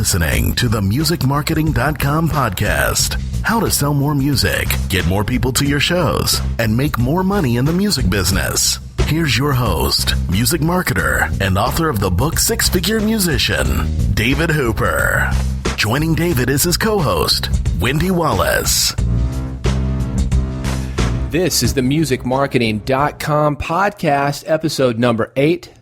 listening to the MusicMarketing.com podcast. How to sell more music, get more people to your shows, and make more money in the music business. Here's your host, music marketer, and author of the book Six Figure Musician, David Hooper. Joining David is his co-host, Wendy Wallace. This is the MusicMarketing.com podcast, episode number 8.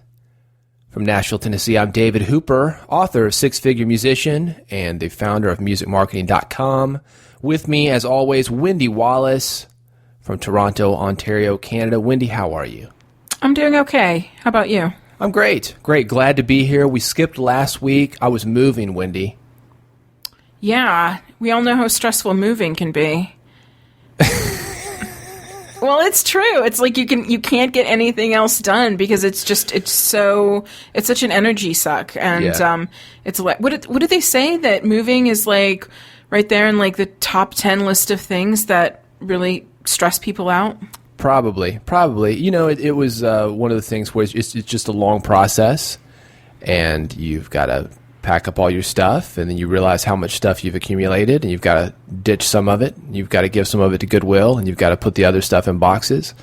From Nashville, Tennessee, I'm David Hooper, author of Six Figure Musician and the founder of MusicMarketing.com. With me, as always, Wendy Wallace from Toronto, Ontario, Canada. Wendy, how are you? I'm doing okay. How about you? I'm great. Great. Glad to be here. We skipped last week. I was moving, Wendy. Yeah, we all know how stressful moving can be. Well, it's true. It's like you can't get anything else done because it's such an energy suck. And yeah. It's like what did they say, that moving is like right there in like the top 10 list of things that really stress people out? Probably. You know, it was one of the things where it's just a long process, and you've got to pack up all your stuff, and then you realize how much stuff you've accumulated, and you've got to ditch some of it. You've got to give some of it to Goodwill, and you've got to put the other stuff in boxes.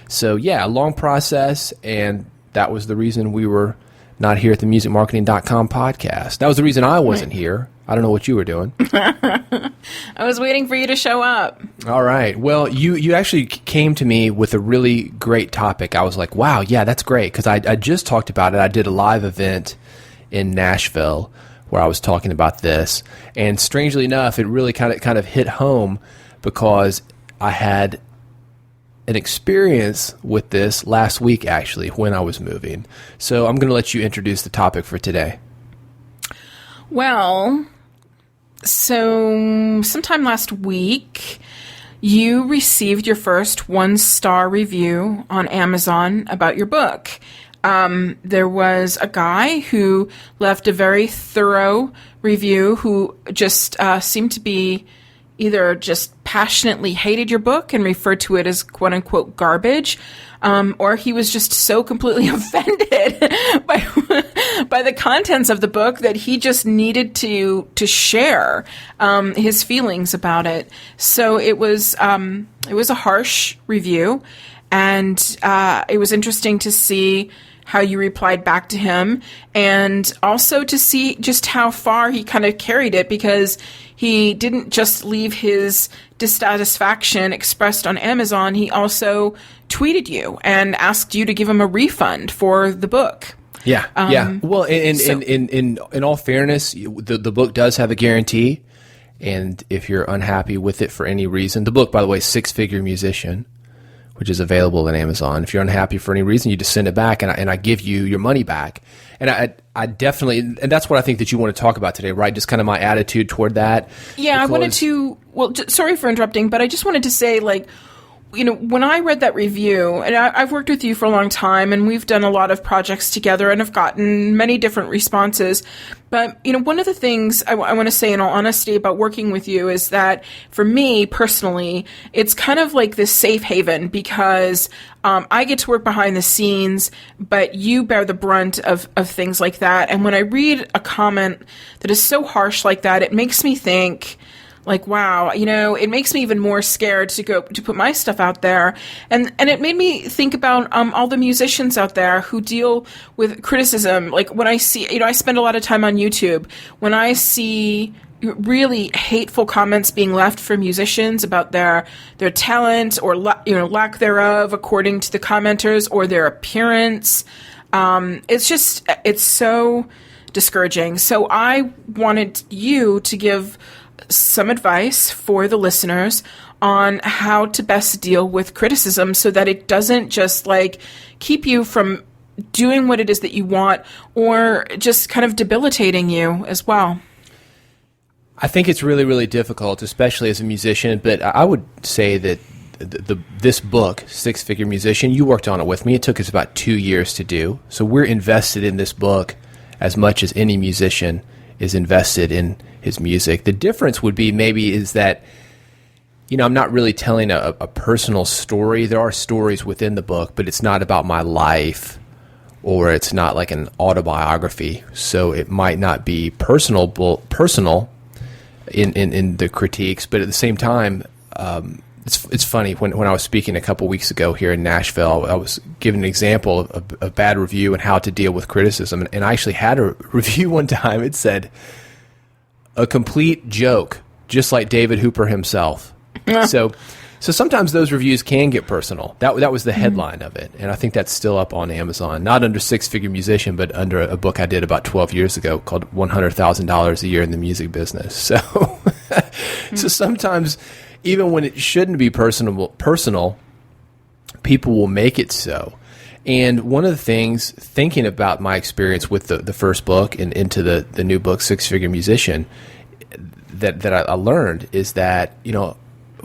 So, yeah, a long process, and that was the reason we were not here at the MusicMarketing.com podcast. That was the reason I wasn't here. I don't know what you were doing. I was waiting for you to show up. All right. Well, you actually came to me with a really great topic. I was like, wow, yeah, that's great, because I just talked about it. I did a live event in Nashville where I was talking about this, and strangely enough, it really kind of hit home because I had an experience with this last week, actually, when I was moving. So I'm going to let you introduce the topic for today. Well, so sometime last week, you received your first 1-star review on Amazon about your book. There was a guy who left a very thorough review who just seemed to be either just passionately hated your book and referred to it as quote-unquote garbage, or he was just so completely offended by the contents of the book that he just needed to share his feelings about it. So it was a harsh review, and it was interesting to see how you replied back to him, and also to see just how far he kind of carried it, because he didn't just leave his dissatisfaction expressed on Amazon. He also tweeted you and asked you to give him a refund for the book. Yeah. Well, in all fairness, the book does have a guarantee, and if you're unhappy with it for any reason, the book, by the way, Six Figure Musician, which is available on Amazon. If you're unhappy for any reason, you just send it back, and I give you your money back. And I definitely, and that's what I think that you want to talk about today, right? Just kind of my attitude toward that. Yeah, I wanted to, sorry for interrupting, but I just wanted to say, like, you know, when I read that review, and I've worked with you for a long time, and we've done a lot of projects together and have gotten many different responses. But, you know, one of the things I want to say in all honesty about working with you is that for me personally, it's kind of like this safe haven, because I get to work behind the scenes, but you bear the brunt of things like that. And when I read a comment that is so harsh like that, it makes me think, like, wow, you know, it makes me even more scared to put my stuff out there. And it made me think about all the musicians out there who deal with criticism. Like, when I see, you know, I spend a lot of time on YouTube. When I see really hateful comments being left for musicians about their talent or lack thereof, according to the commenters, or their appearance, it's so discouraging. So I wanted you to give some advice for the listeners on how to best deal with criticism so that it doesn't just like keep you from doing what it is that you want, or just kind of debilitating you as well. I think it's really, really difficult, especially as a musician, but I would say that this book, Six Figure Musician, you worked on it with me. It took us about 2 years to do. So we're invested in this book as much as any musician is invested in his music. The difference would be maybe is that, you know, I'm not really telling a personal story. There are stories within the book, but it's not about my life or it's not like an autobiography, so it might not be personal in the critiques, but at the same time, it's funny, when I was speaking a couple weeks ago here in Nashville, I was giving an example of a bad review and how to deal with criticism, and I actually had a review one time. It said, "A complete joke, just like David Hooper himself." So sometimes those reviews can get personal. That was the headline of it, and I think that's still up on Amazon. Not under Six Figure Musician, but under a book I did about 12 years ago called $100,000 a Year in the Music Business. So, so sometimes, even when it shouldn't be personal, people will make it so. And one of the things, thinking about my experience with the first book and into the new book, Six Figure Musician, that I learned is that,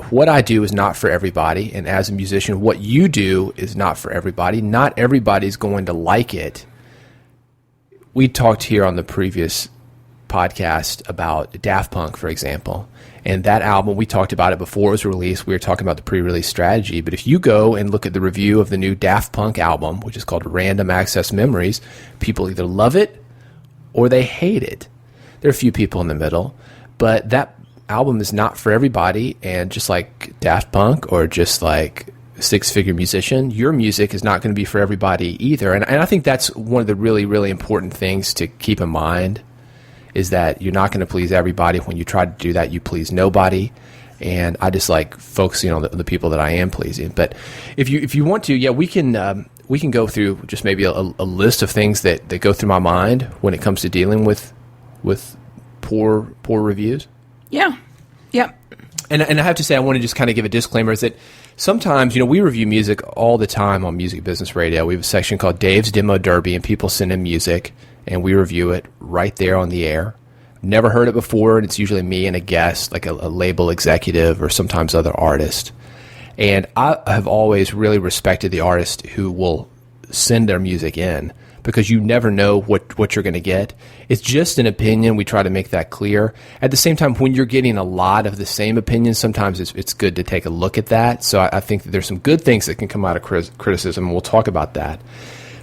what I do is not for everybody, and as a musician, what you do is not for everybody. Not everybody's going to like it. We talked here on the previous podcast about Daft Punk, for example, and that album, we talked about it before it was released. We were talking about the pre-release strategy, but if you go and look at the review of the new Daft Punk album, which is called Random Access Memories, people either love it or they hate it. There are a few people in the middle, but that album is not for everybody, and just like Daft Punk or just like Six Figure Musician, your music is not going to be for everybody either. And I think that's one of the really, really important things to keep in mind, is that you're not going to please everybody. When you try to do that, you please nobody. And I just like focusing on the people that I am pleasing. But if you want to, we can go through just maybe a list of things that go through my mind when it comes to dealing with poor reviews. Yeah. Yep. And I have to say, I want to just kind of give a disclaimer, is that sometimes, we review music all the time on Music Business Radio. We have a section called Dave's Demo Derby, and people send in music, and we review it right there on the air. Never heard it before, and it's usually me and a guest, like a label executive or sometimes other artist. And I have always really respected the artist who will send their music in, because you never know what you're going to get. It's just an opinion. We try to make that clear. At the same time, when you're getting a lot of the same opinions, sometimes it's good to take a look at that. So I think that there's some good things that can come out of criticism, and we'll talk about that.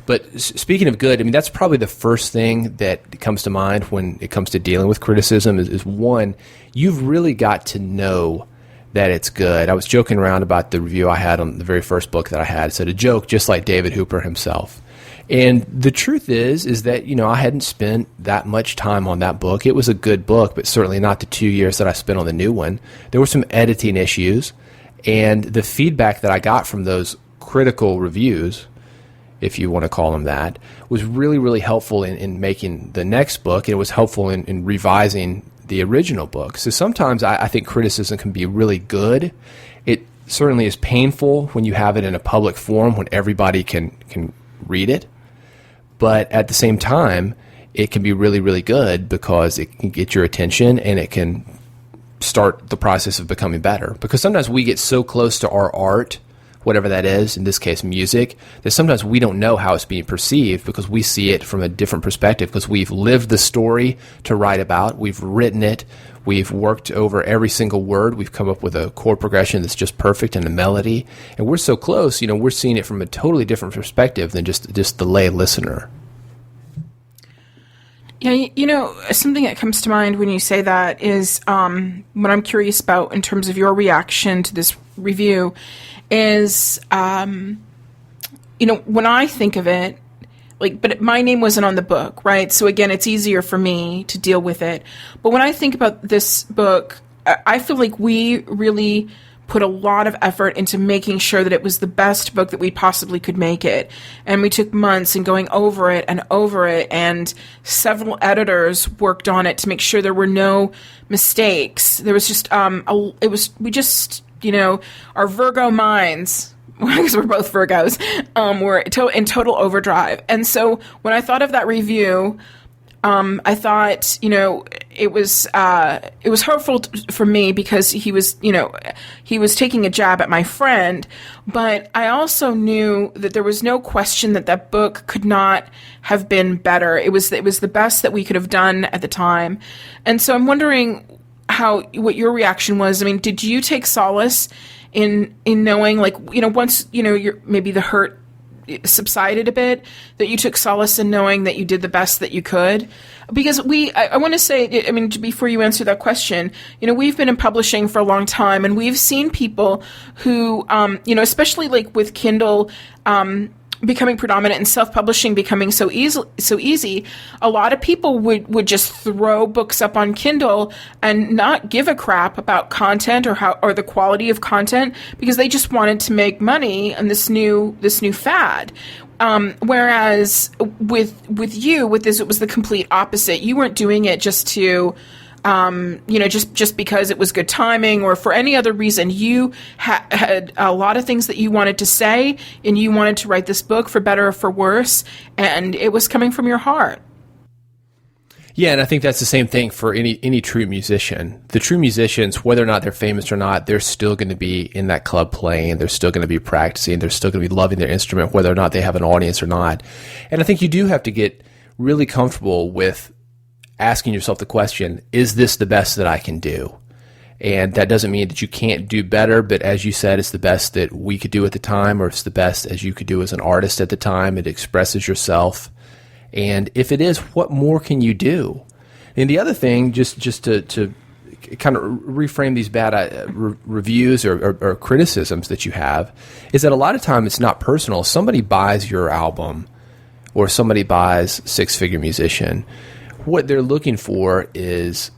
But speaking of good, that's probably the first thing that comes to mind when it comes to dealing with criticism is one, you've really got to know that it's good. I was joking around about the review I had on the very first book that I had. It said, "A joke just like David Hooper himself." And the truth is that, I hadn't spent that much time on that book. It was a good book, but certainly not the 2 years that I spent on the new one. There were some editing issues, and the feedback that I got from those critical reviews, if you want to call them that, was really, really helpful in making the next book. And it was helpful in revising the original book. So sometimes I think criticism can be really good. It certainly is painful when you have it in a public forum when everybody can read it. But at the same time, it can be really, really good because it can get your attention and it can start the process of becoming better. Because sometimes we get so close to our art, whatever that is, in this case music, that sometimes we don't know how it's being perceived because we see it from a different perspective, because we've lived the story to write about, we've written it, we've worked over every single word, we've come up with a chord progression that's just perfect and a melody, and we're so close, we're seeing it from a totally different perspective than just the lay listener. Yeah, something that comes to mind when you say that is what I'm curious about in terms of your reaction to this review is, when I think of it, but my name wasn't on the book, right? So again, it's easier for me to deal with it. But when I think about this book, I feel like we really put a lot of effort into making sure that it was the best book that we possibly could make it. And we took months and going over it, and several editors worked on it to make sure there were no mistakes. There was just, our Virgo minds, because we're both Virgos, were in total overdrive. And so when I thought of that review, I thought, it was hurtful for me because he was taking a jab at my friend, but I also knew that there was no question that book could not have been better. It was the best that we could have done at the time. And so I'm wondering what your reaction was. Did you take solace in knowing, once, maybe the hurt subsided a bit, that you took solace in knowing that you did the best that you could? Because I want to say, I mean, before you answer that question, we've been in publishing for a long time, and we've seen people who, especially like with Kindle, becoming predominant and self-publishing becoming so easy, a lot of people would just throw books up on Kindle and not give a crap about content or the quality of content, because they just wanted to make money on this new fad. Whereas with you, with this, it was the complete opposite. You weren't doing it just to, just because it was good timing or for any other reason. You had a lot of things that you wanted to say, and you wanted to write this book for better or for worse, and it was coming from your heart. Yeah, and I think that's the same thing for any true musician. The true musicians, whether or not they're famous or not, they're still going to be in that club playing, they're still going to be practicing, they're still going to be loving their instrument, whether or not they have an audience or not. And I think you do have to get really comfortable with asking yourself the question, is this the best that I can do? And that doesn't mean that you can't do better, but as you said, it's the best that we could do at the time, or it's the best as you could do as an artist at the time. It expresses yourself. And if it is, what more can you do? And the other thing, just to kind of reframe these bad reviews or criticisms that you have, is that a lot of time it's not personal. Somebody buys your album, or somebody buys Six Figure Musician. What they're looking for is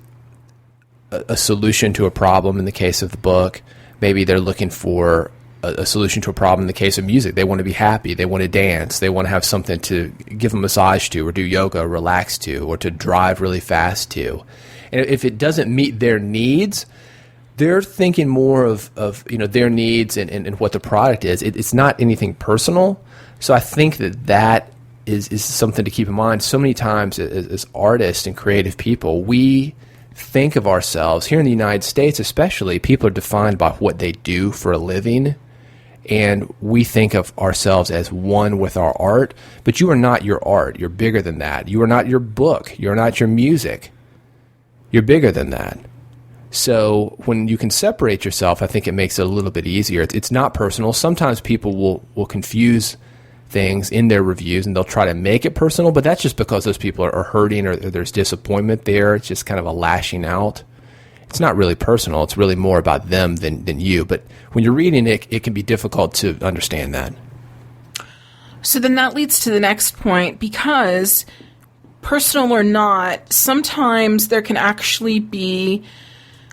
a solution to a problem in the case of the book. Maybe they're looking for a solution to a problem in the case of music. They want to be happy. They want to dance. They want to have something to give a massage to, or do yoga, or relax to, or to drive really fast to. And if it doesn't meet their needs, they're thinking more of their needs and what the product is. It's not anything personal. So I think that is something to keep in mind. So many times as artists and creative people, we think of ourselves, here in the United States especially, people are defined by what they do for a living, and we think of ourselves as one with our art, but you are not your art. You're bigger than that. You are not your book. You're not your music. You're bigger than that. So when you can separate yourself, I think it makes it a little bit easier. It's not personal. Sometimes people will confuse things in their reviews, and they'll try to make it personal, but that's just because those people are hurting, or there's disappointment there. It's just kind of a lashing out. It's not really personal. It's really more about them than you. But when you're reading it, it can be difficult to understand that. So then that leads to the next point, because personal or not, sometimes there can actually be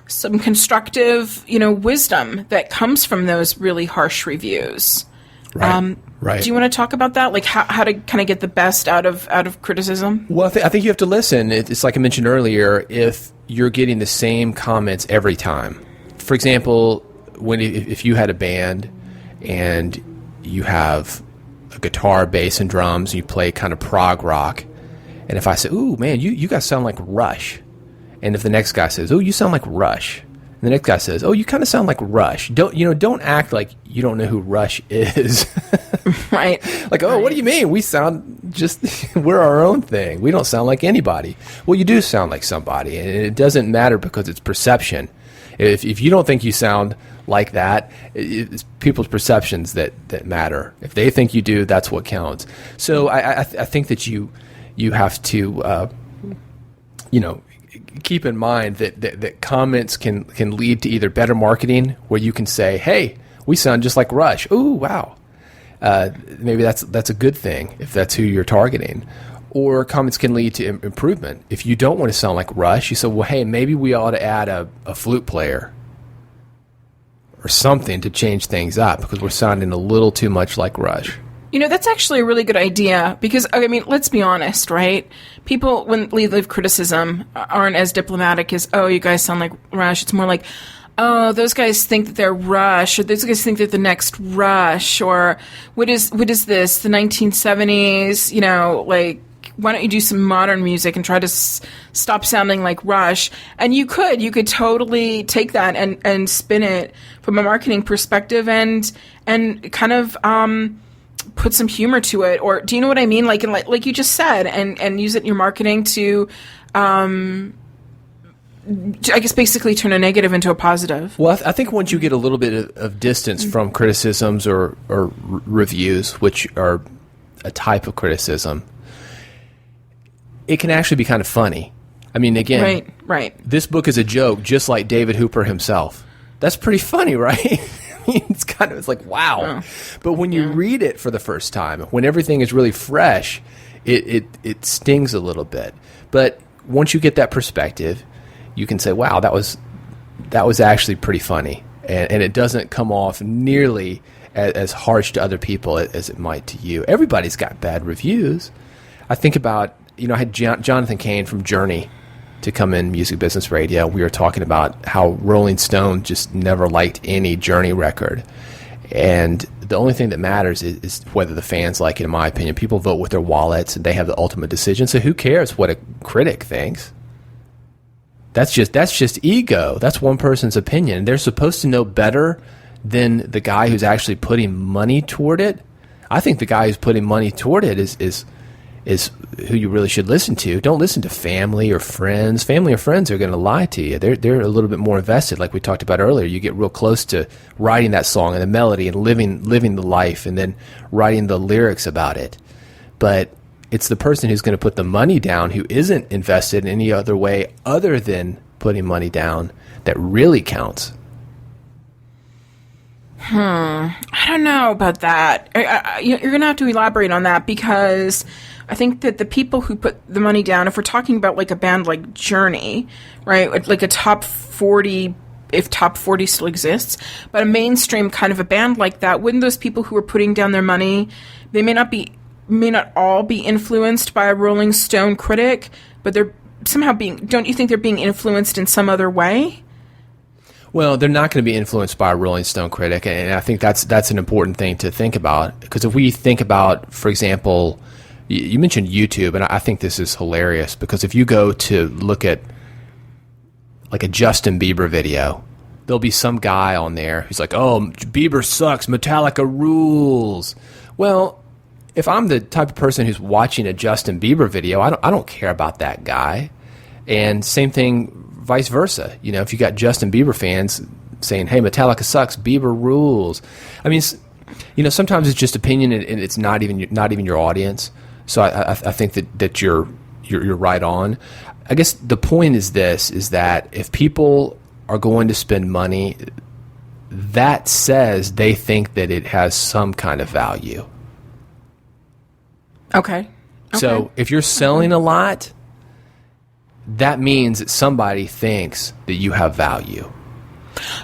some constructive, wisdom that comes from those really harsh reviews. Right. Right. Do you want to talk about that? Like how to kind of get the best out of criticism? Well, I think you have to listen. It's like I mentioned earlier, if you're getting the same comments every time. For example, if you had a band and you have a guitar, bass, and drums, and you play kind of prog rock, and if I say, ooh, man, you guys sound like Rush, and if the next guy says, oh, you sound like Rush, and the next guy says, oh, you kind of sound like Rush. Don't act like you don't know who Rush is. Right. Like, oh, what do you mean? We sound we're our own thing. We don't sound like anybody. Well, you do sound like somebody, and it doesn't matter because it's perception. If you don't think you sound like that, it's people's perceptions that matter. If they think you do, that's what counts. So I think that you have to, keep in mind that comments can lead to either better marketing, where you can say, hey, we sound just like Rush. Ooh, wow. Maybe that's a good thing if that's who you're targeting. Or comments can lead to improvement. If you don't want to sound like Rush, you say, well, hey, maybe we ought to add a flute player or something to change things up, because we're sounding a little too much like Rush. That's actually a really good idea, because, I mean, let's be honest, right? People, when they leave criticism, aren't as diplomatic as, oh, you guys sound like Rush. It's more like, oh, those guys think that they're Rush, or those guys think they're the next Rush, or what is this, the 1970s, why don't you do some modern music and try to stop sounding like Rush? And you could totally take that and spin it from a marketing perspective and kind of put some humor to it. Or do you know what I mean? Like you just said, and use it in your marketing to I guess basically turn a negative into a positive. Well, I think once you get a little bit of distance from criticisms or reviews, which are a type of criticism, it can actually be kind of funny. I mean, again, right. This book is a joke, just like David Hooper himself. That's pretty funny, right? I mean, it's like, wow. Yeah. But when you read it for the first time, when everything is really fresh, it stings a little bit. But once you get that perspective, you can say, wow, that was actually pretty funny. And it doesn't come off nearly as harsh to other people as it might to you. Everybody's got bad reviews. I think about, I had Jonathan Cain from Journey to come in Music Business Radio. We were talking about how Rolling Stone just never liked any Journey record. And the only thing that matters is whether the fans like it, in my opinion. People vote with their wallets, and they have the ultimate decision. So who cares what a critic thinks? That's just ego. That's one person's opinion. They're supposed to know better than the guy who's actually putting money toward it. I think the guy who's putting money toward it is who you really should listen to. Don't listen to family or friends. Family or friends are going to lie to you. They're a little bit more invested, like we talked about earlier. You get real close to writing that song and the melody and living the life and then writing the lyrics about it. But it's the person who's going to put the money down who isn't invested in any other way other than putting money down that really counts. I don't know about that. You're going to have to elaborate on that, because I think that the people who put the money down, if we're talking about like a band like Journey, right, like a top 40, if top 40 still exists, but a mainstream kind of a band like that, wouldn't those people who are putting down their money, they may not all be influenced by a Rolling Stone critic, but they're somehow don't you think they're being influenced in some other way? Well, they're not going to be influenced by a Rolling Stone critic, and I think that's an important thing to think about. Because if we think about, for example, you mentioned YouTube, and I think this is hilarious, because if you go to look at like a Justin Bieber video, there'll be some guy on there who's like, oh, Bieber sucks, Metallica rules. Well, if I'm the type of person who's watching a Justin Bieber video, I don't care about that guy. And same thing, vice versa. If you got Justin Bieber fans saying, hey, Metallica sucks, Bieber rules. I mean, sometimes it's just opinion, and it's not even your audience. So I think that you're right on. I guess the point is that if people are going to spend money, that says they think that it has some kind of value. Okay. So if you're selling a lot, that means that somebody thinks that you have value.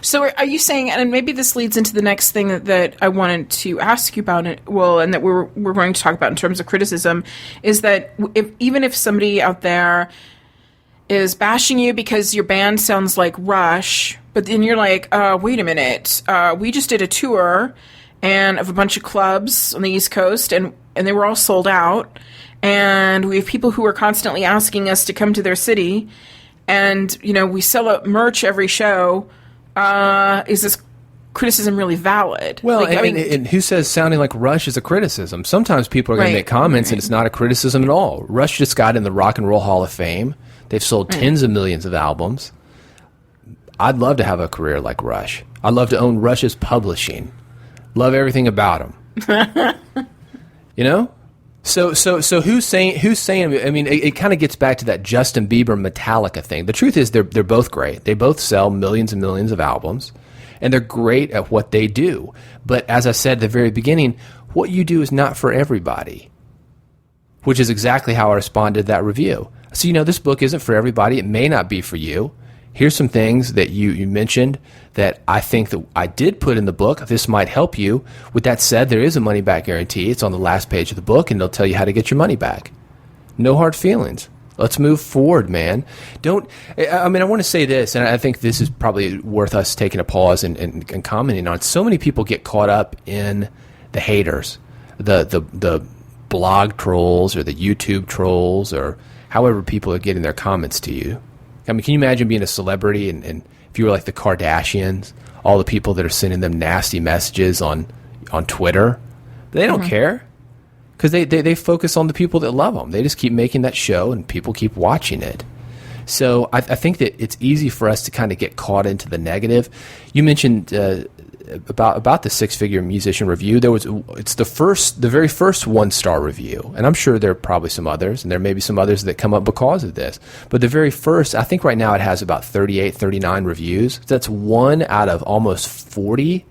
So are you saying, and maybe this leads into the next thing that I wanted to ask you about, and that we're going to talk about in terms of criticism, is that even if somebody out there is bashing you because your band sounds like Rush, but then you're like, wait a minute, we just did a tour and of a bunch of clubs on the East Coast, and they were all sold out, and we have people who are constantly asking us to come to their city, and we sell out merch every show. Is this criticism really valid? Well, and who says sounding like Rush is a criticism? Sometimes people are going to make comments and it's not a criticism at all. Rush just got in the Rock and Roll Hall of Fame. They've sold tens of millions of albums. I'd love to have a career like Rush. I'd love to own Rush's publishing. Love everything about them. So who's saying? I mean, it kind of gets back to that Justin Bieber Metallica thing. The truth is, they're both great. They both sell millions and millions of albums, and they're great at what they do. But as I said at the very beginning, what you do is not for everybody, which is exactly how I responded to that review. So this book isn't for everybody. It may not be for you. Here's some things that you mentioned that I think that I did put in the book. This might help you. With that said, there is a money-back guarantee. It's on the last page of the book, and they'll tell you how to get your money back. No hard feelings. Let's move forward, man. I want to say this, and I think this is probably worth us taking a pause and commenting on. So many people get caught up in the haters, the blog trolls or the YouTube trolls, or however people are getting their comments to you. I mean, can you imagine being a celebrity and if you were like the Kardashians, all the people that are sending them nasty messages on Twitter? They don't care, because they focus on the people that love them. They just keep making that show and people keep watching it. So I think that it's easy for us to kind of get caught into the negative. You mentioned about the six-figure musician review. It's the very first 1-star review, and I'm sure there are probably some others, and there may be some others that come up because of this. But the very first, I think right now it has about 38, 39 reviews. That's 1 out of almost 40.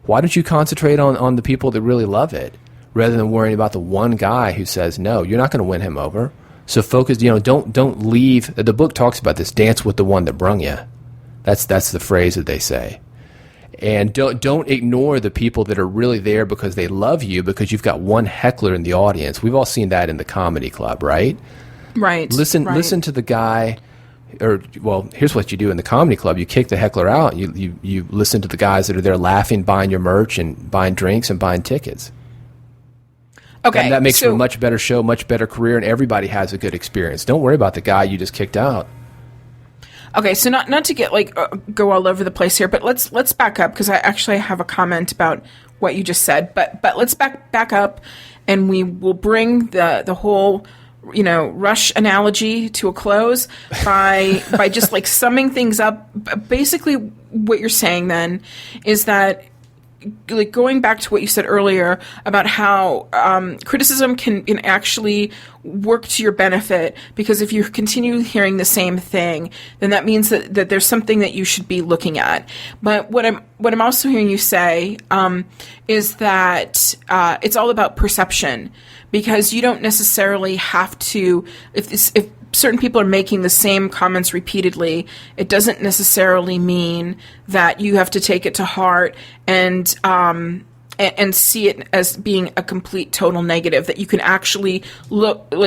Why don't you concentrate on the people that really love it, rather than worrying about the one guy who says no? You're not going to win him over. So focus. Don't leave. The book talks about this. Dance with the one that brung you. That's the phrase that they say. And don't ignore the people that are really there because they love you, because you've got one heckler in the audience. We've all seen that in the comedy club, right? Right. Listen to the guy. Or, well, here's what you do in the comedy club. You kick the heckler out. You listen to the guys that are there laughing, buying your merch, and buying drinks and buying tickets. Okay. And that makes for a much better show, much better career, and everybody has a good experience. Don't worry about the guy you just kicked out. Okay, so not to get go all over the place here, but let's back up, because I actually have a comment about what you just said. But let's back up, and we will bring the whole Rush analogy to a close by just summing things up. Basically, what you're saying then is that, going back to what you said earlier about how criticism can actually work to your benefit, because if you continue hearing the same thing, then that means that there's something that you should be looking at. But what I'm also hearing you say is that it's all about perception, because you don't necessarily have to, if certain people are making the same comments repeatedly, it doesn't necessarily mean that you have to take it to heart and see it as being a complete total negative. That you can actually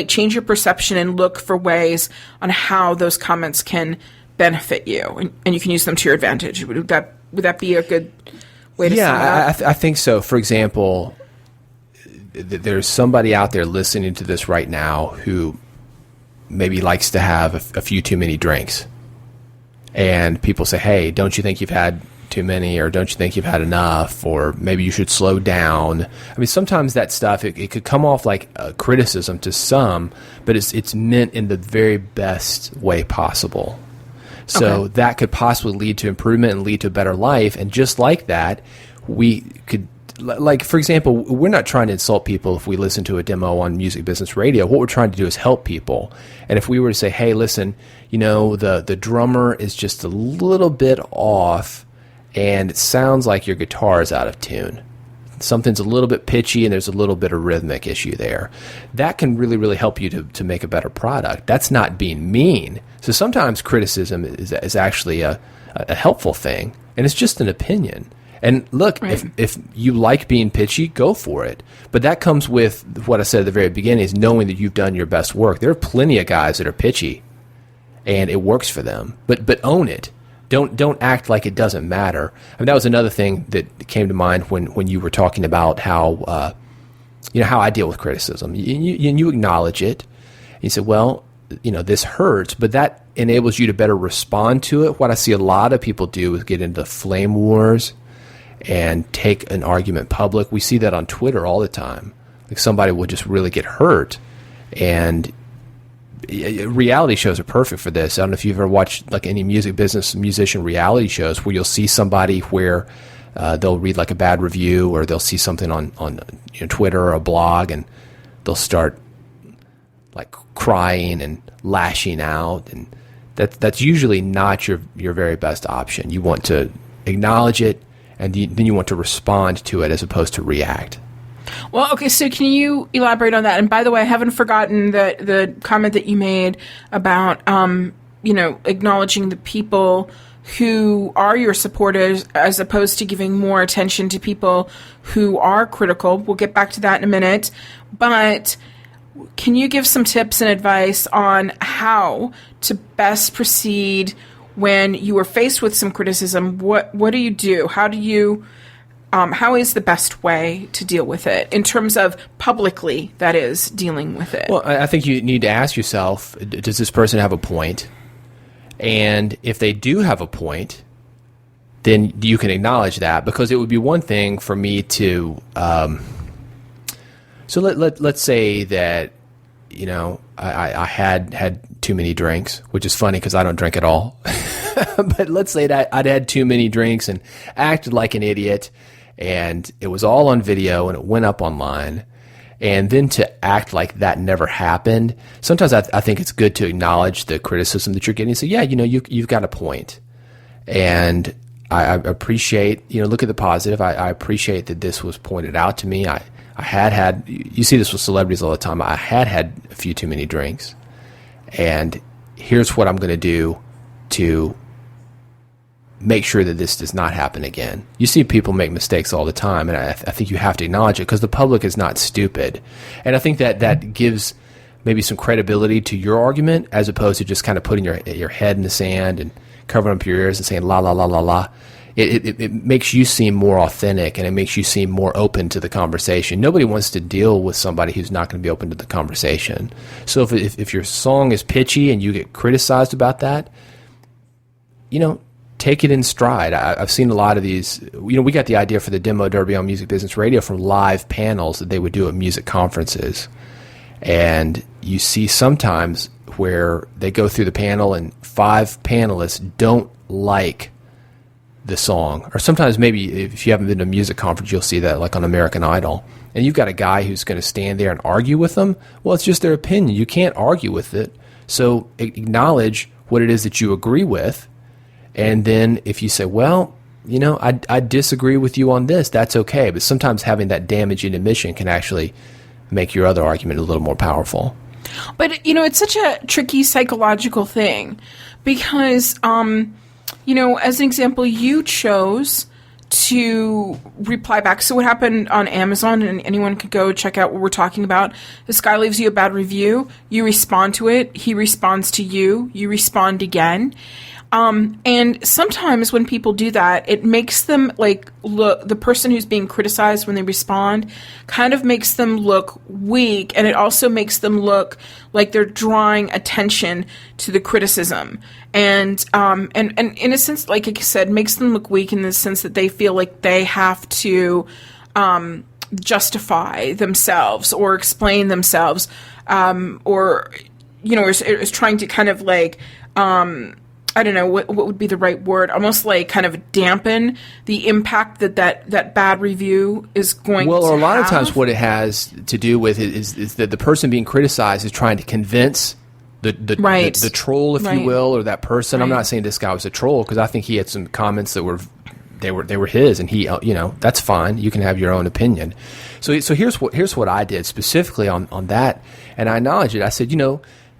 change your perception and look for ways on how those comments can benefit you, and you can use them to your advantage. Would that be a good way to sum it up? I think so. For example, there's somebody out there listening to this right now who maybe likes to have a few too many drinks. And people say, hey, don't you think you've had too many, or don't you think you've had enough, or maybe you should slow down? I mean, sometimes that stuff, it could come off like a criticism to some, but it's meant in the very best way possible. So that could possibly lead to improvement and lead to a better life. And just like that, we could, for example, we're not trying to insult people if we listen to a demo on Music Business Radio. What we're trying to do is help people. And if we were to say, hey, listen, the drummer is just a little bit off, and it sounds like your guitar is out of tune. Something's a little bit pitchy, and there's a little bit of rhythmic issue there. That can really, really help you to make a better product. That's not being mean. So sometimes criticism is actually a helpful thing, and it's just an opinion. And look, right. if you like being pitchy, go for it. But that comes with what I said at the very beginning, is knowing that you've done your best work. There are plenty of guys that are pitchy, and it works for them. But own it. Don't act like it doesn't matter. I mean, that was another thing that came to mind when you were talking about how how I deal with criticism. You acknowledge it. You say, well, this hurts, but that enables you to better respond to it. What I see a lot of people do is get into flame wars and take an argument public. We see that on Twitter all the time. Like, somebody will just really get hurt, and reality shows are perfect for this. I don't know if you've ever watched any musician reality shows where you'll see somebody where they'll read a bad review, or they'll see something on Twitter or a blog, and they'll start crying and lashing out, and that's usually not your very best option. You want to acknowledge it, and then you want to respond to it as opposed to react. Well, okay, so can you elaborate on that? And by the way, I haven't forgotten the comment that you made about, acknowledging the people who are your supporters as opposed to giving more attention to people who are critical. We'll get back to that in a minute. But can you give some tips and advice on how to best proceed when you are faced with some criticism? What do you do? How is the best way to deal with it in terms of publicly, that is, dealing with it? Well, I think you need to ask yourself, does this person have a point? And if they do have a point, then you can acknowledge that, because it would be one thing for me to so let's say that I had too too many drinks, which is funny because I don't drink at all. But let's say that I'd had too many drinks and acted like an idiot, and it was all on video and it went up online. And then to act like that never happened. Sometimes I think it's good to acknowledge the criticism that you're getting. So yeah, you've got a point. And I appreciate, look at the positive. I appreciate that this was pointed out to me. I had, you see this with celebrities all the time. I had a few too many drinks. And here's what I'm going to do to make sure that this does not happen again. You see people make mistakes all the time, and I think you have to acknowledge it because the public is not stupid. And I think that gives maybe some credibility to your argument as opposed to just kind of putting your head in the sand and covering up your ears and saying la, la, la, la, la. It makes you seem more authentic, and it makes you seem more open to the conversation. Nobody wants to deal with somebody who's not going to be open to the conversation. So if your song is pitchy and you get criticized about that, take it in stride. I've seen a lot of these. We got the idea for the Demo Derby on Music Business Radio from live panels that they would do at music conferences. And you see sometimes where they go through the panel and 5 panelists don't like the song. Or sometimes maybe if you haven't been to a music conference, you'll see that like on American Idol. And you've got a guy who's going to stand there and argue with them. Well, it's just their opinion. You can't argue with it. So acknowledge what it is that you agree with. And then if you say, well, I disagree with you on this, that's okay. But sometimes having that damaging admission can actually make your other argument a little more powerful. But, it's such a tricky psychological thing because, as an example, you chose to reply back. So what happened on Amazon, and anyone could go check out what we're talking about. This guy leaves you a bad review. You respond to it. He responds to you. You respond again. And sometimes when people do that, it makes them look, the person who's being criticized when they respond kind of makes them look weak. And it also makes them look like they're drawing attention to the criticism. And in a sense, like I said, makes them look weak in the sense that they feel like they have to, justify themselves or explain themselves, or is trying to kind of I don't know what would be the right word, almost like kind of dampen the impact that bad review is going to have. Well, a lot of times what it has to do with is that the person being criticized is trying to convince the troll, if you will, or that person. Right. I'm not saying this guy was a troll because I think he had some comments that were his, and he, that's fine. You can have your own opinion. So here's what I did specifically on that, and I acknowledge it. I said,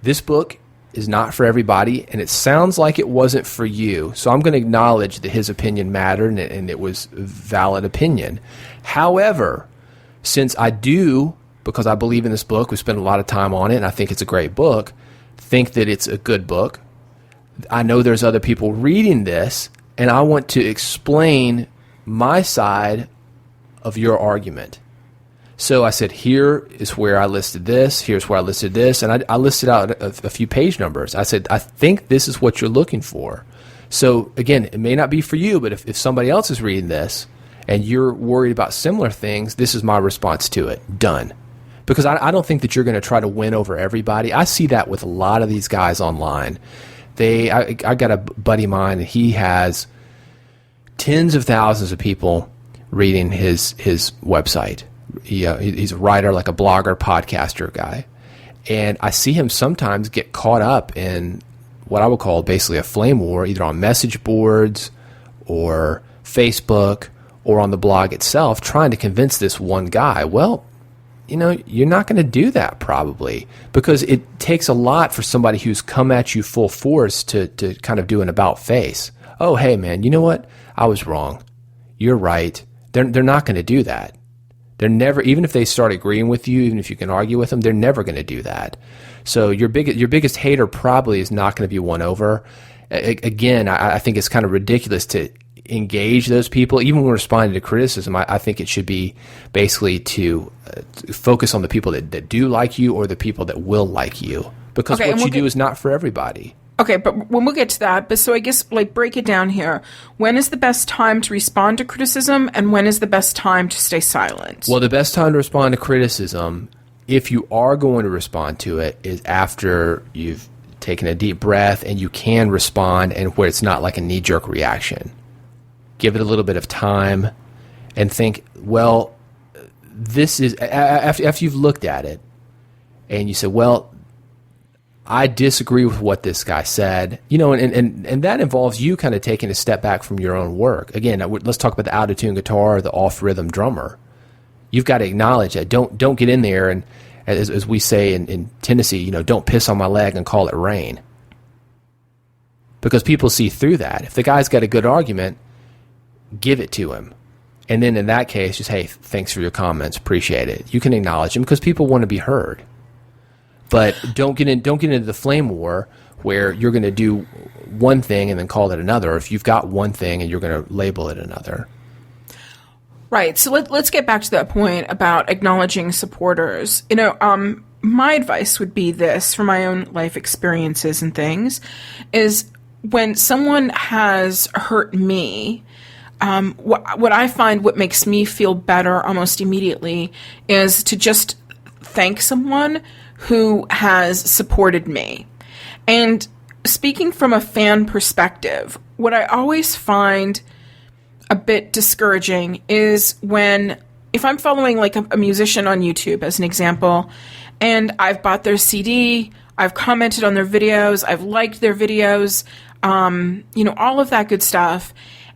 this book is not for everybody, and it sounds like it wasn't for you. So I'm going to acknowledge that his opinion mattered, and it was a valid opinion. However, since I do, because I believe in this book, we spent a lot of time on it, and I think it's a great book, think that it's a good book. I know there's other people reading this, and I want to explain my side of your argument. So I said, here is where I listed this, here's where I listed this, and I listed out a few page numbers. I said, I think this is what you're looking for. So again, it may not be for you, but if somebody else is reading this and you're worried about similar things, this is my response to it. Done. Because I don't think that you're going to try to win over everybody. I see that with a lot of these guys online. I got a buddy of mine, and he has tens of thousands of people reading his website. He's a writer, like a blogger, podcaster guy. And I see him sometimes get caught up in what I would call basically a flame war, either on message boards or Facebook or on the blog itself, trying to convince this one guy. Well, you're not going to do that probably, because it takes a lot for somebody who's come at you full force to kind of do an about face. Oh, hey, man, you know what? I was wrong. You're right. They're not going to do that. They're never, even if they start agreeing with you, even if you can argue with them, they're never going to do that. So your biggest hater probably is not going to be won over. Again, I think it's kind of ridiculous to engage those people. Even when responding to criticism, I think it should be basically to focus on the people that do like you or the people that will like you. Because what you do is not for everybody. Okay, but when we'll get to that, but so I guess break it down here. When is the best time to respond to criticism, and when is the best time to stay silent? Well, the best time to respond to criticism, if you are going to respond to it, is after you've taking a deep breath, and you can respond, and where it's not like a knee-jerk reaction. Give it a little bit of time and think, well, this is, after you've looked at it and you say, well, I disagree with what this guy said, and that involves you kind of taking a step back from your own work. Again, let's talk about the out-of-tune guitar or the off-rhythm drummer. You've got to acknowledge that. Don't get in there and, as we say in Tennessee, don't piss on my leg and call it rain. Because people see through that. If the guy's got a good argument, give it to him. And then in that case, just, hey, thanks for your comments, appreciate it. You can acknowledge them because people want to be heard. But don't get into the flame war where you're going to do one thing and then call it another. If you've got one thing and you're going to label it another. Right. So let's get back to that point about acknowledging supporters. My advice would be this, from my own life experiences and things, is when someone has hurt me, what I find what makes me feel better almost immediately is to just thank someone who has supported me. And speaking from a fan perspective, what I always find a bit discouraging is if I'm following like a musician on YouTube as an example, and I've bought their CD, I've commented on their videos, I've liked their videos, all of that good stuff,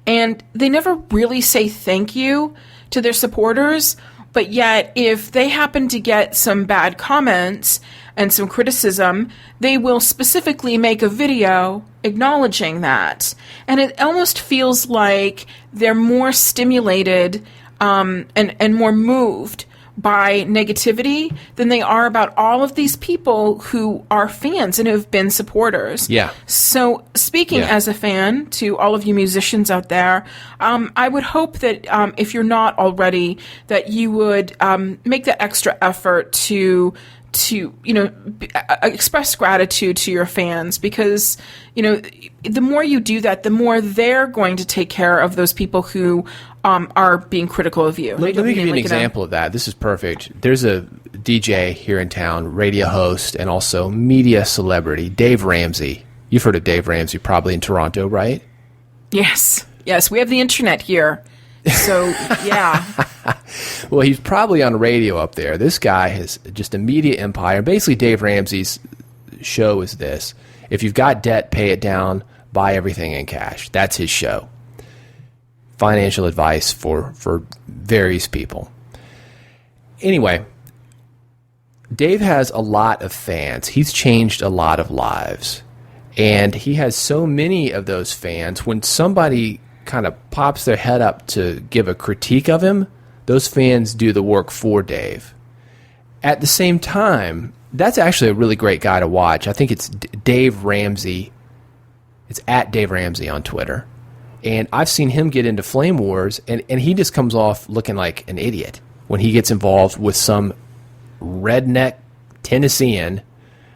and they never really say thank you to their supporters. But yet, if they happen to get some bad comments and some criticism, they will specifically make a video acknowledging that. And it almost feels like they're more stimulated and more moved by negativity than they are about all of these people who are fans and who have been supporters. Yeah. So speaking as a fan to all of you musicians out there, I would hope that if you're not already, that you would make that extra effort to express gratitude to your fans, because the more you do that, the more they're going to take care of those people who are being critical of you. Let me give you an example of that. This is perfect. There's a DJ here in town, radio host, and also media celebrity, Dave Ramsey. You've heard of Dave Ramsey, probably in Toronto, right? Yes, we have the internet here. So, yeah. Well, he's probably on radio up there. This guy has just a media empire. Basically, Dave Ramsey's show is this. If you've got debt, pay it down, buy everything in cash. That's his show. Financial advice for various people. Anyway, Dave has a lot of fans. He's changed a lot of lives. And he has so many of those fans. When somebody kind of pops their head up to give a critique of him, those fans do the work for Dave. At the same time, that's actually a really great guy to watch. I think it's Dave Ramsey. It's at Dave Ramsey on Twitter. And I've seen him get into flame wars, and he just comes off looking like an idiot when he gets involved with some redneck Tennessean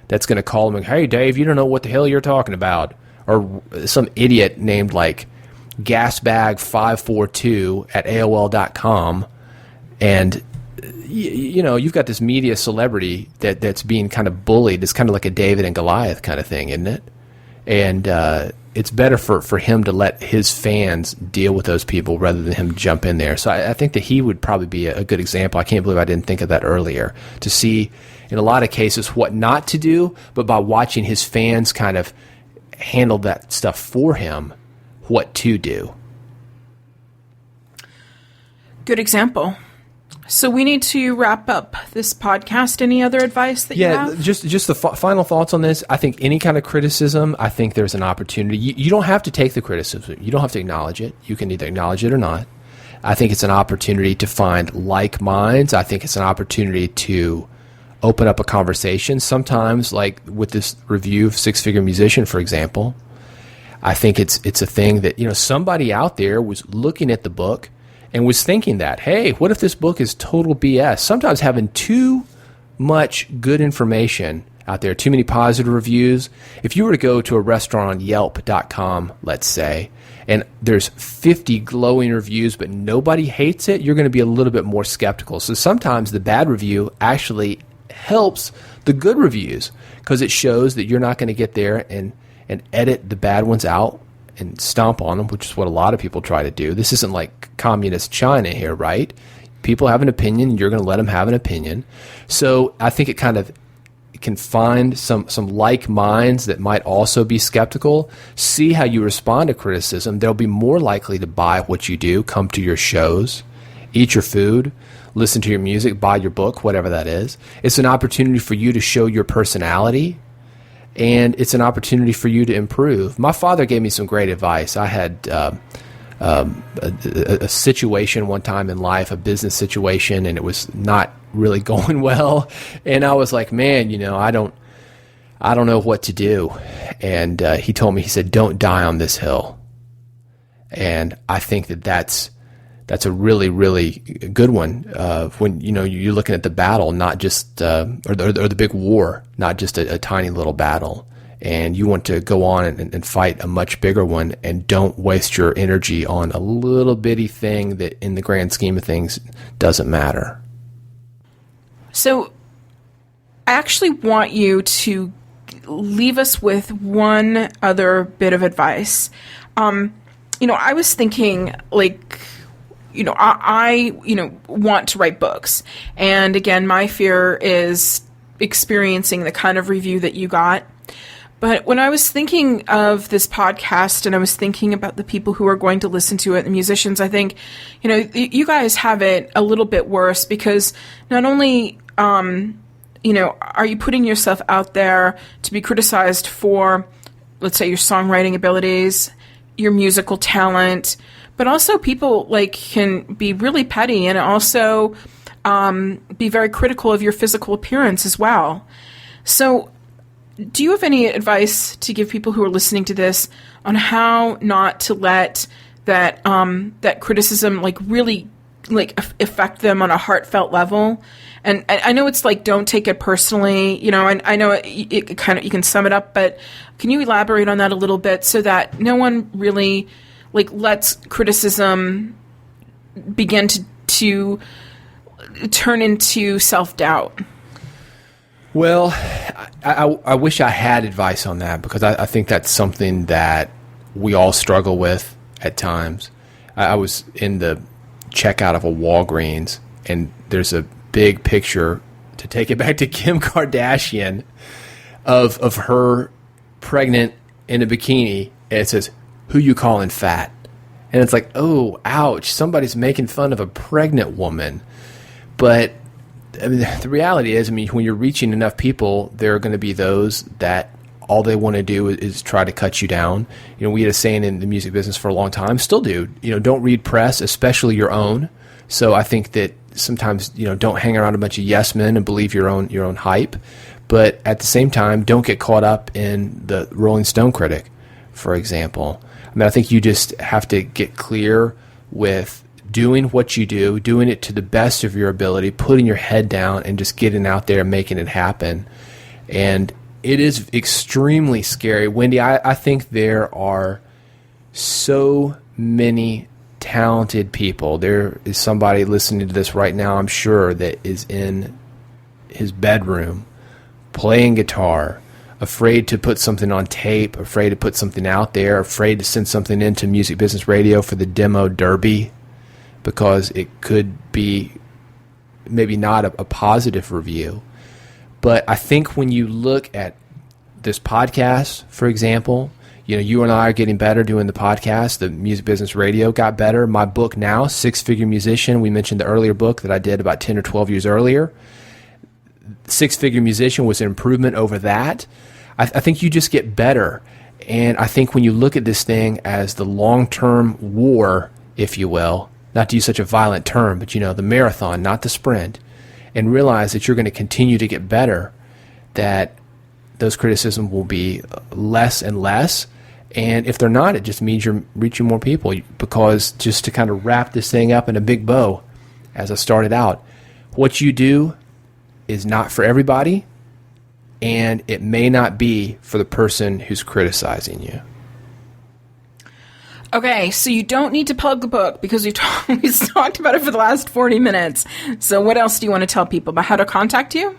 that's going to call him, hey, Dave, you don't know what the hell you're talking about. Or some idiot named like gasbag542 at AOL.com. And, you've got this media celebrity that's being kind of bullied. It's kind of like a David and Goliath kind of thing, isn't it? And it's better for him to let his fans deal with those people rather than him jump in there. So I think that he would probably be a good example. I can't believe I didn't think of that earlier. To see, in a lot of cases, what not to do, but by watching his fans kind of handle that stuff for him, what to do. Good example. So we need to wrap up this podcast. Any other advice that you have? Yeah, just the final thoughts on this. I think any kind of criticism, I think there's an opportunity. You don't have to take the criticism. You don't have to acknowledge it. You can either acknowledge it or not. I think it's an opportunity to find like minds. I think it's an opportunity to open up a conversation. Sometimes, like with this review of Six Figure Musician, for example, I think it's a thing that, somebody out there was looking at the book and was thinking that, hey, what if this book is total BS? Sometimes having too much good information out there, too many positive reviews. If you were to go to a restaurant on Yelp.com, let's say, and there's 50 glowing reviews, but nobody hates it, you're going to be a little bit more skeptical. So sometimes the bad review actually helps the good reviews because it shows that you're not going to get there and edit the bad ones out and stomp on them, which is what a lot of people try to do. This isn't like communist China here, right? People have an opinion, you're going to let them have an opinion. So I think it kind of can find some like minds that might also be skeptical, see how you respond to criticism. They'll be more likely to buy what you do, come to your shows, eat your food, listen to your music, buy your book, whatever that is. It's an opportunity for you to show your personality, and it's an opportunity for you to improve. My father gave me some great advice. I had a situation one time in life, a business situation, and it was not really going well. And I was like, man, I don't know what to do. And he told me, he said, don't die on this hill. And I think that's a really, really good one. When you're looking at the battle, not just or the big war, not just a tiny little battle, and you want to go on and fight a much bigger one, and don't waste your energy on a little bitty thing that, in the grand scheme of things, doesn't matter. So, I actually want you to leave us with one other bit of advice. I was thinking, I want to write books. And again, my fear is experiencing the kind of review that you got. But when I was thinking of this podcast and I was thinking about the people who are going to listen to it, the musicians, I think, you guys have it a little bit worse because not only, are you putting yourself out there to be criticized for, let's say, your songwriting abilities, your musical talent, but also people can be really petty and also be very critical of your physical appearance as well. So do you have any advice to give people who are listening to this on how not to let that that criticism really affect them on a heartfelt level? And I know it's don't take it personally, and I know it kind of, you can sum it up, but can you elaborate on that a little bit so that no one really lets criticism begin to turn into self-doubt? Well, I wish I had advice on that because I think that's something that we all struggle with at times. I was in the checkout of a Walgreens, and there's a big picture, to take it back to Kim Kardashian, of her pregnant in a bikini, and it says, "Who you calling fat?" And it's like, oh, ouch, somebody's making fun of a pregnant woman. But the reality is, when you're reaching enough people, there are going to be those that all they want to do is try to cut you down. We had a saying in the music business for a long time, still do, don't read press, especially your own. So I think that sometimes, don't hang around a bunch of yes men and believe your own hype. But at the same time, don't get caught up in the Rolling Stone critic, for example. I think you just have to get clear with doing what you do, doing it to the best of your ability, putting your head down and just getting out there and making it happen. And it is extremely scary. Wendy, I think there are so many talented people. There is somebody listening to this right now, I'm sure, that is in his bedroom playing guitar, afraid to put something on tape, afraid to put something out there, afraid to send something into Music Business Radio for the demo derby, because it could be maybe not a positive review. But I think when you look at this podcast, for example, you and I are getting better doing the podcast. The Music Business Radio got better. My book now, Six Figure Musician, we mentioned the earlier book that I did about 10 or 12 years earlier. Six Figure Musician was an improvement over that. I think you just get better. And I think when you look at this thing as the long-term war, if you will, not to use such a violent term, but the marathon, not the sprint, and realize that you're going to continue to get better, that those criticisms will be less and less. And if they're not, it just means you're reaching more people. Because just to kind of wrap this thing up in a big bow, as I started out, what you do is not for everybody, and it may not be for the person who's criticizing you. Okay, so you don't need to plug the book because we've talked about it for the last 40 minutes. So what else do you want to tell people about how to contact you?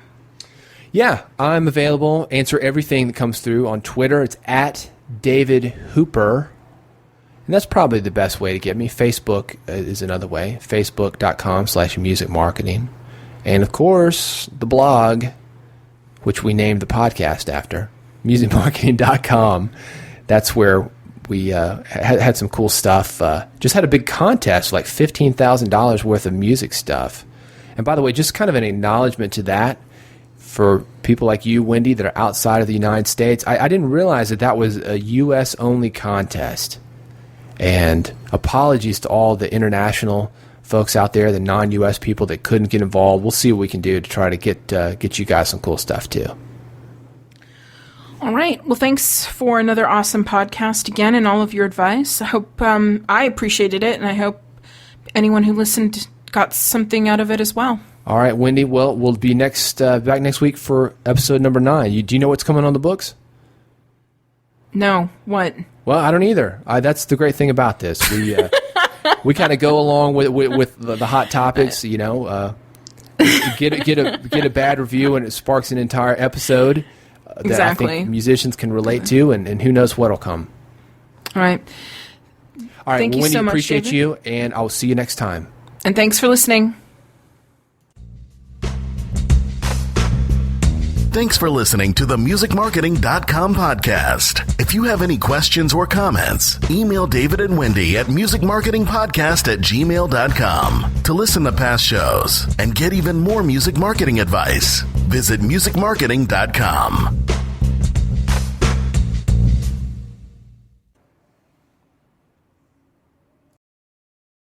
Yeah, I'm available. Answer everything that comes through on Twitter. It's at David Hooper. And that's probably the best way to get me. Facebook is another way. Facebook.com/music marketing. And of course, the blog, which we named the podcast after, musicmarketing.com. That's where we had some cool stuff. Just had a big contest, like $15,000 worth of music stuff. And by the way, just kind of an acknowledgement to that for people like you, Wendy, that are outside of the United States. I didn't realize that was a U.S.-only contest. And apologies to all the international folks out there, the non-U.S. people that couldn't get involved. We'll see what we can do to try to get you guys some cool stuff too. All right. Well, thanks for another awesome podcast again and all of your advice. I hope I appreciated it, and I hope anyone who listened got something out of it as well. All right, Wendy. Well, we'll be back next week for episode number 9. Do you know what's coming on the books? No. What? Well, I don't either. That's the great thing about this. We kind of go along with the hot topics. You know, get a bad review and it sparks an entire episode that exactly. I think musicians can relate to, and who knows what'll come. All right. All right. Thank you Wendy, so much, appreciate David. you, and I'll see you next time. And thanks for listening. Thanks for listening to the musicmarketing.com podcast. If you have any questions or comments, email David and Wendy at musicmarketingpodcast@gmail.com. To listen to past shows and get even more music marketing advice, visit musicmarketing.com.